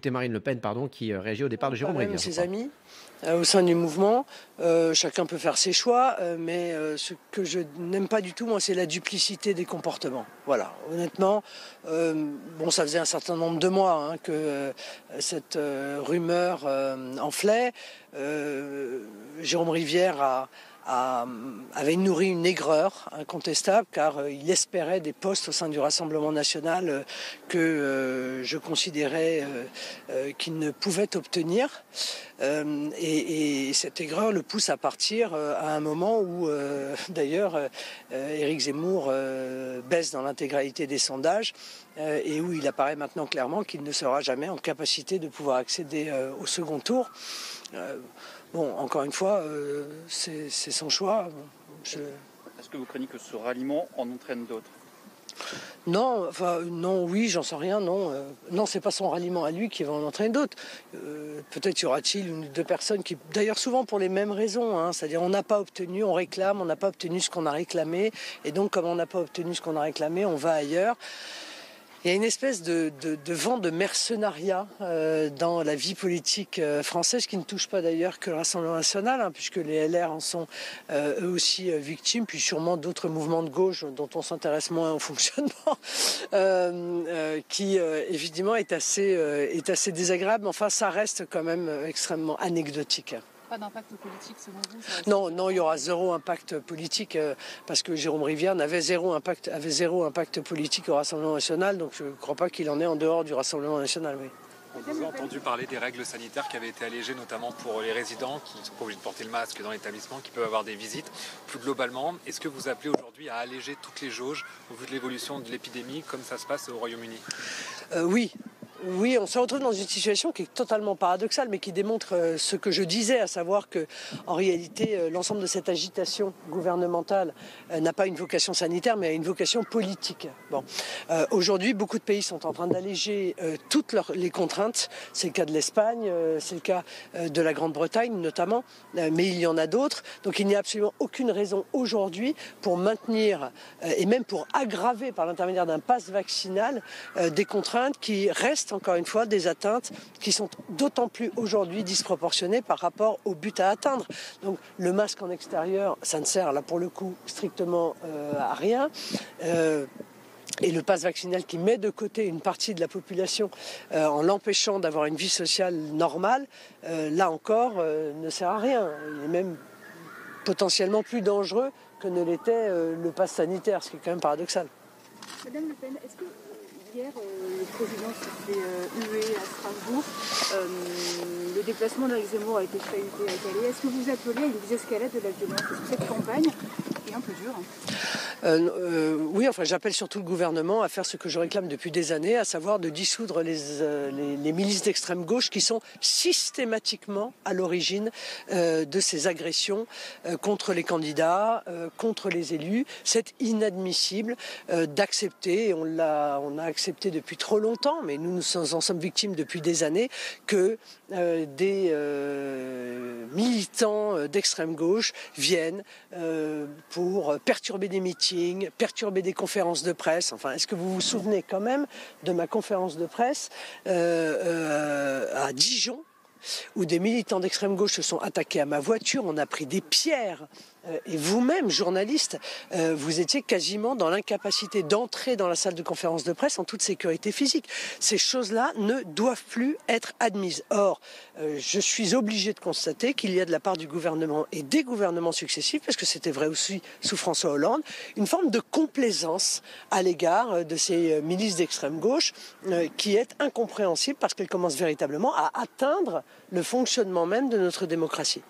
écouter Marine Le Pen, pardon, qui réagit au départ de Jérôme Pas même Rivière, je ses crois. amis au sein du mouvement. Chacun peut faire ses choix, mais ce que je n'aime pas du tout, moi, c'est la duplicité des comportements. Voilà, honnêtement, bon, ça faisait un certain nombre de mois que cette rumeur enflait. Jérôme Rivière avait nourri une aigreur incontestable, car il espérait des postes au sein du Rassemblement national que je considérais qu'il ne pouvait obtenir. Et cette aigreur le pousse à partir à un moment où, d'ailleurs, Éric Zemmour baisse dans l'intégralité des sondages et où il apparaît maintenant clairement qu'il ne sera jamais en capacité de pouvoir accéder au second tour. Bon, encore une fois, c'est son choix. Est-ce que vous craignez que ce ralliement en entraîne d'autres ? Non, enfin, non, oui, j'en sais rien, non. Non, c'est pas son ralliement à lui qui va en entraîner d'autres. Peut-être y aura-t-il une ou deux personnes qui, d'ailleurs souvent pour les mêmes raisons, c'est-à-dire on n'a pas obtenu, on réclame, on n'a pas obtenu ce qu'on a réclamé, et donc comme on n'a pas obtenu ce qu'on a réclamé, on va ailleurs. Il y a une espèce de vent de mercenariat dans la vie politique française qui ne touche pas d'ailleurs que le Rassemblement national, puisque les LR en sont eux aussi victimes, puis sûrement d'autres mouvements de gauche dont on s'intéresse moins au fonctionnement, qui évidemment est assez désagréable. Enfin, ça reste quand même extrêmement anecdotique. Pas d'impact politique selon vous? Non, il y aura zéro impact politique parce que Jérôme Rivière avait zéro impact politique au Rassemblement national, donc je ne crois pas qu'il en est en dehors du Rassemblement national. Oui. On vous a entendu parler des règles sanitaires qui avaient été allégées, notamment pour les résidents qui ne sont pas obligés de porter le masque dans l'établissement, qui peuvent avoir des visites. Plus globalement, est-ce que vous appelez aujourd'hui à alléger toutes les jauges au vu de l'évolution de l'épidémie, comme ça se passe au Royaume-Uni ? Oui, on se retrouve dans une situation qui est totalement paradoxale, mais qui démontre ce que je disais, à savoir que, en réalité, l'ensemble de cette agitation gouvernementale n'a pas une vocation sanitaire, mais a une vocation politique. Bon. Aujourd'hui, beaucoup de pays sont en train d'alléger toutes les contraintes. C'est le cas de l'Espagne, c'est le cas de la Grande-Bretagne notamment, mais il y en a d'autres. Donc il n'y a absolument aucune raison aujourd'hui pour maintenir et même pour aggraver par l'intermédiaire d'un pass vaccinal des contraintes qui restent encore une fois des atteintes qui sont d'autant plus aujourd'hui disproportionnées par rapport au but à atteindre. Donc le masque en extérieur, ça ne sert là pour le coup strictement à rien. Et le pass vaccinal qui met de côté une partie de la population en l'empêchant d'avoir une vie sociale normale, là encore, ne sert à rien. Il est même potentiellement plus dangereux que ne l'était le pass sanitaire, ce qui est quand même paradoxal. Madame Le Pen, est-ce que hier, le président s'est fait huer à Strasbourg, le déplacement d'Éric Zemmour a été chahuté à Calais. Est-ce que vous appelez à une désescalade de la violence? Est-ce que cette campagne est un peu dure? Oui, enfin j'appelle surtout le gouvernement à faire ce que je réclame depuis des années, à savoir de dissoudre les milices d'extrême gauche qui sont systématiquement à l'origine de ces agressions contre les candidats, contre les élus. C'est inadmissible d'accepter, et on a accepté depuis trop longtemps, mais nous en sommes victimes depuis des années, que des militants d'extrême gauche viennent pour perturber des meetings, perturber des conférences de presse. Enfin, est-ce que vous vous souvenez quand même de ma conférence de presse à Dijon, où des militants d'extrême gauche se sont attaqués à ma voiture, on a pris des pierres. Et vous-même, journaliste, vous étiez quasiment dans l'incapacité d'entrer dans la salle de conférence de presse en toute sécurité physique. Ces choses-là ne doivent plus être admises. Or, je suis obligé de constater qu'il y a de la part du gouvernement et des gouvernements successifs, parce que c'était vrai aussi sous François Hollande, une forme de complaisance à l'égard de ces milices d'extrême gauche qui est incompréhensible parce qu'elles commencent véritablement à atteindre le fonctionnement même de notre démocratie.